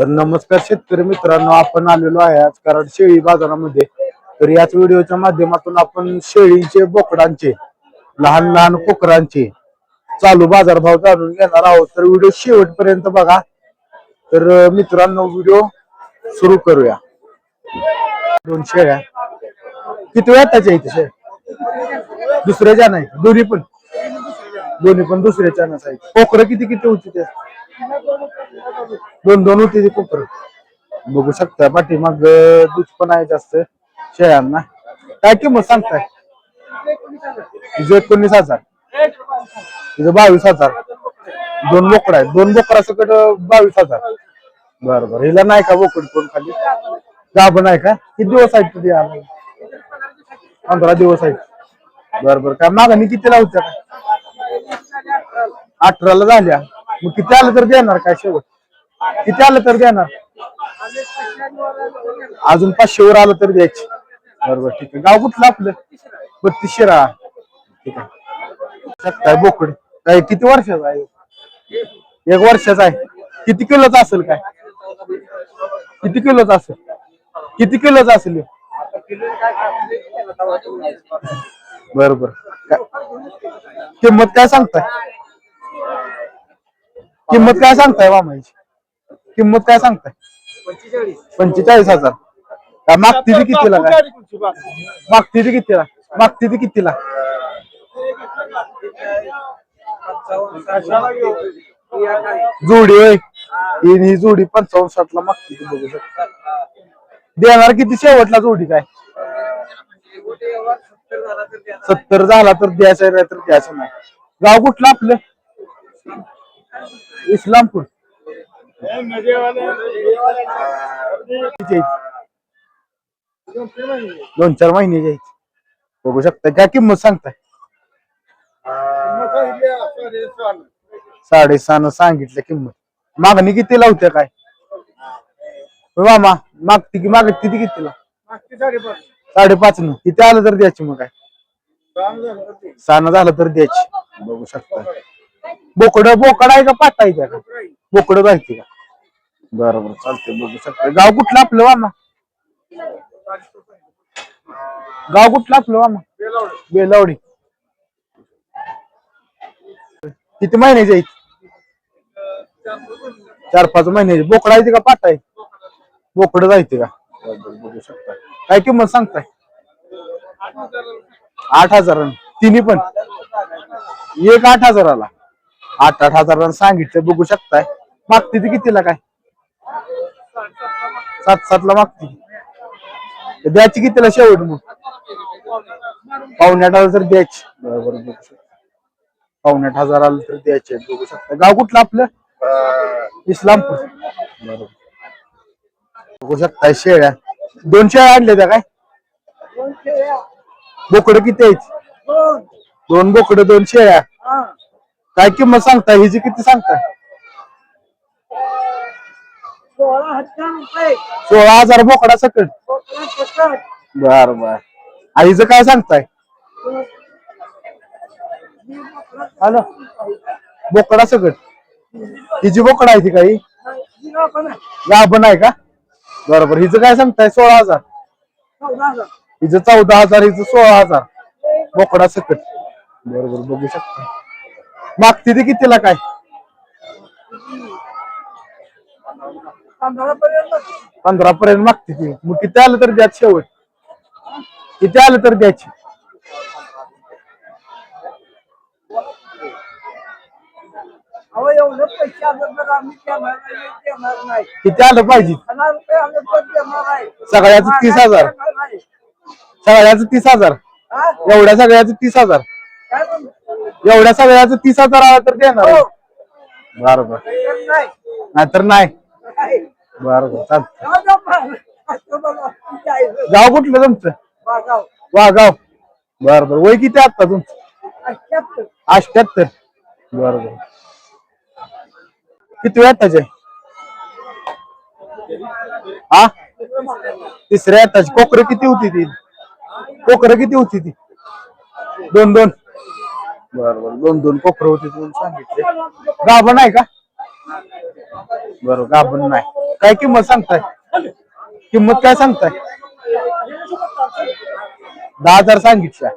तर नमस्कार शेतकरी मित्रांनो, आपण आलेलो आहे आज कराड शेळी बाजारामध्ये. तर याच व्हिडिओच्या माध्यमातून आपण शेळीचे बोकडांचे लहान लहान कोकरांचे चालू बाजारभाव जाणून घेणार आहोत. तर व्हिडिओ शेवटपर्यंत बघा. तर मित्रांनो, व्हिडिओ सुरू करूया. दोन शेळ्या किती वेळा त्याच्या इथे दुसऱ्याच्या नाही, दोन्ही पण दुसऱ्याच्या नसायचे. कोकरं किती किती होती ते? दोन दोन होती ती कोकर. बघू शकता पाठीमाग दूध पण आहे जास्त शेळ्यांना. काय किंमत सांगताय? तिचं 19,000, तिचं 22,000. दोन बोकड आहेत, दोन बोकडा सकट 22,000. बरं हिला नाही का बोकड कोण खाली? गाभण आहे का? किती दिवस आहेत तुझे? 15 दिवस आहेत. बरं काय मागणी किती लावत्या? 18ला झाल्या. मग किती आलं तर देणार काय शेवट? किती आलं तर देणार? अजून 500 वर आलं तर द्यायची. बरोबर ठीक आहे. गाव कुठलं आपलं? 32 शिरा. ठीक आहे. शकताय बोकड काय किती वर्षाचा आहे? 1 वर्षाचा आहे. किती किलोचा असेल काय? किती किलोचा असेल? किती किलोचा असेल? बरोबर. किंमत काय सांगताय? किंमत काय सांगताय मामाची? किंमत काय सांगताय? 45,000. काय मागती ती कितीला? काय मागती ती कितीला? मागती ती कितीला? जोडी होय. ही जोडी 55-60ला मागती ती. बघू शकता. देणार किती शेवटला जोडी? काय 70 झाला तर द्यायचं, नाही तर द्यायचं नाही. गाव कुठलं आपलं? इस्लामपूर. 2-4 महिने जायची. बघू शकता. काय किंमत सांगताय? 6.5 सांगितलं किंमत. मागणी किती लावत्या काय मामा? मागती ती कितीला? 5.5 न. किती आलं तर द्यायची? मग काय 6 झालं तर द्यायची. बघू शकता. बोकड आहे का पाटा आहे? का बोकड जायची का? बरोबर चालते. बघू शकता. गाव कुठलं आपलं मामा? गाव कुठलं आपलं मामा? बेलावडी. किती महिन्याची आहे? 4-5 महिन्याची. बोकड आहे का पाटा आहे? बोकड जायचे का? बघू शकता. काय किंमत सांगताय? 8,000. तिन्ही पण एक 8,000ला. 8,000 सांगितलं. बघू शकताय. मागती ती कितीला? काय 7-7ला मागती. द्यायची कितीला शेवट? मग 8,500 तर द्यायची. बरोबर. बघू शकता. 8,500 आलं तर द्यायचे. बघू शकता. गाव कुठलं आपलं? इस्लामपूर. बरोबर. बघू शकता. शेळ्या 2 शेळ्या आणल्या त्या काय? बोकड किती आहेत? 2 बोकड 2 शेळ्या. काय किंमत सांगताय हिची? किती सांगताय? 16,000 बोकडा सकट. बर आईचं काय सांगताय? हॅलो, बोकडा सकट. हिची बोकड आहे ती काही गाभण आहे का? बरोबर. हिचं काय सांगताय? 16,000. हिचं 14,000. हिचं 16,000 बोकडा सकट. बरोबर. बघू शकता. मागती ती कितीला? काय 15 पर्यंत मागते ती. मग किती आलं तर द्यायची शेवट? किती आलं तर द्यायची? किती आलं पाहिजे? सगळ्याचं 30,000. सगळ्याचं 30,000. एवढ्या सगळ्याचं 30,000. एवढ्या सगळ्याचं 30,000 आलं तर देणार. बरोबर. नाहीतर नाही. बरोबर चालतं. गाव कुठलं तुमचं? वाघाव. बरोबर. वय किती आता तुमचं? 78. बरोबर. किती वेळाचे? हा, 3ऱ्या आताची. कोकरं किती होती ती? कोकरं किती होती ती? 2-2. बरोबर. 2-2 कोकरं होती म्हणून सांगितले. गाभण आहे का? बरोबर गाभण नाही. काय किंमत सांगताय? किंमत काय सांगताय? 10,000 सांगितल्या.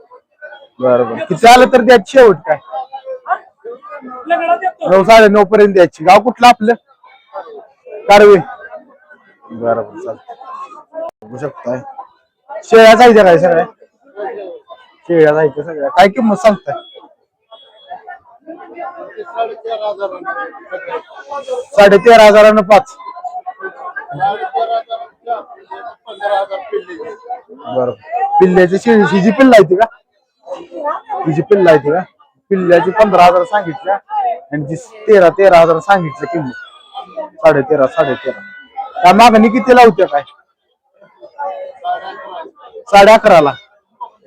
बरोबर किती आलं तर द्यायची शेवट काय? 9 9.5 पर्यंत द्यायची. गाव कुठलं आपलं? कारवे. बरोबर चालतं. बघू शकताय शेळ्या जायच्या काय सगळ्या? शेळ्या जायच्या सगळ्या. काय किंमत सांगताय? 13,500 5. बरोबर पिल्ल्याची शेळी हिची पिल्ला आहे का? हिची पिल्ला आहे का? पिल्ल्याची 15,000 सांगितल्या आणि जी 13,000 सांगितलं किंमत. 13,500 13,500. त्या मागणी किती लावते काय? 11,500.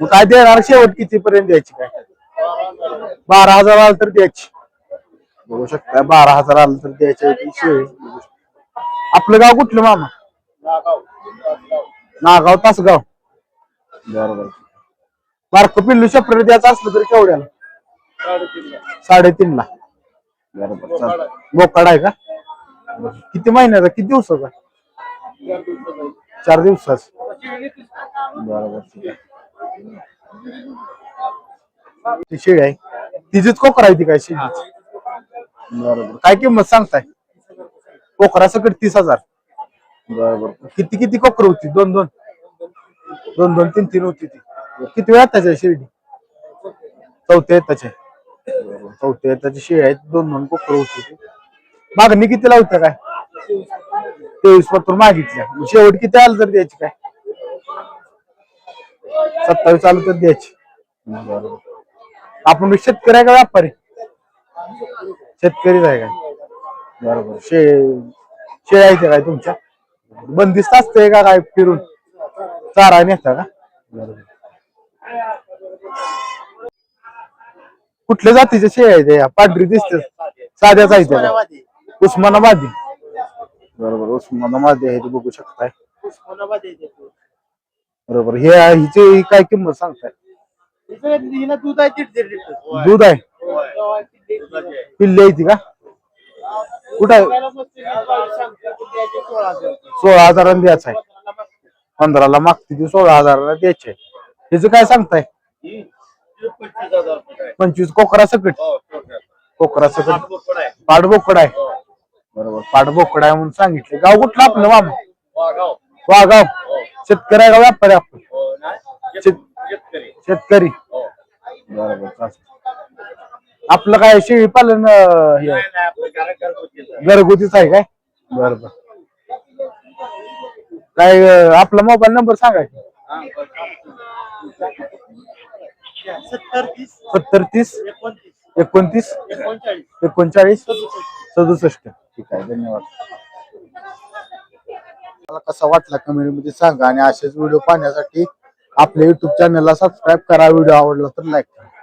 मग काय देणार शेवट किती पर्यंत द्यायची काय? 12,000 आलं तर द्यायची. बघू शकता 12,000 आलं तर द्यायची ती शेळी. आपलं गाव कुठलं मामा? नागाव तासगाव. बरोबर बारकं पिल्लू सेपरेट द्यायचं असलं तरी केवढ्याला? 3.5 ला. बरोबर बोकाड आहे का? किती महिन्याचा किती दिवसाचा? 4 दिवसाचा. बरोबर ठीक आहे. ती शेळी आहे तिचीच कोकर आहे ती काय शेळी? बरोबर काय किंमत सांगताय? कोकरा सकट 30,000. बरोबर किती किती कोकर होती? 2 2 3 3 होती ती. किती वेळात त्याच्या शेळी? चौथ्या त्याचे. चौथ्या त्याची शेळी आहेत 2 कोकर होती. मागणी किती लावत्या काय? 23 मागितल्या. शेवट किती आलं तर द्यायची काय? 27 आलं तर द्यायची. बरोबर आपण शेतकरी आहे का व्यापारी? शेतकरीच आहे काय? बरोबर शेळ्या आहेत काय तुमच्या? बंदिस्त असते का काय फिरून चारा नेता का? बरोबर कुठल्या जातीच्या शेळ्या आहेत या? पांढरी दिसते साध्याच आहेत. उस्मानाबादी. बरोबर उस्मानाबादी आहे बघू शकताय. बरोबर हिची काय किंमत सांगताय? दूध आहे पिल्ली आहे ती का? कुठं आहे? 16,000 द्यायचं आहे. 15ला मागते ती 16,000 द्यायचे. हिचं काय सांगताय? 25 कोकरा सकट. कोकरा सकट पाठबोकड आहे. बरोबर पाठबोकड आहे म्हणून सांगितले. गाव कुठलं आपलं मामा? वाघाव. शेतकरी आहे का व्यापारी आपण? शेतकरी. बरोबर आपलं काय शेळी पालन घरगुतीच आहे काय? बरोबर काय आपला मोबाईल नंबर सांगा. 70 30 29 39 67. ठीक आहे धन्यवाद. मला कसा वाटला कमेंट मध्ये सांगा आणि असेच व्हिडिओ पाहण्यासाठी आपल्या युट्यूब चॅनलला सबस्क्राईब करा. व्हिडिओ आवडला तर लाईक करा.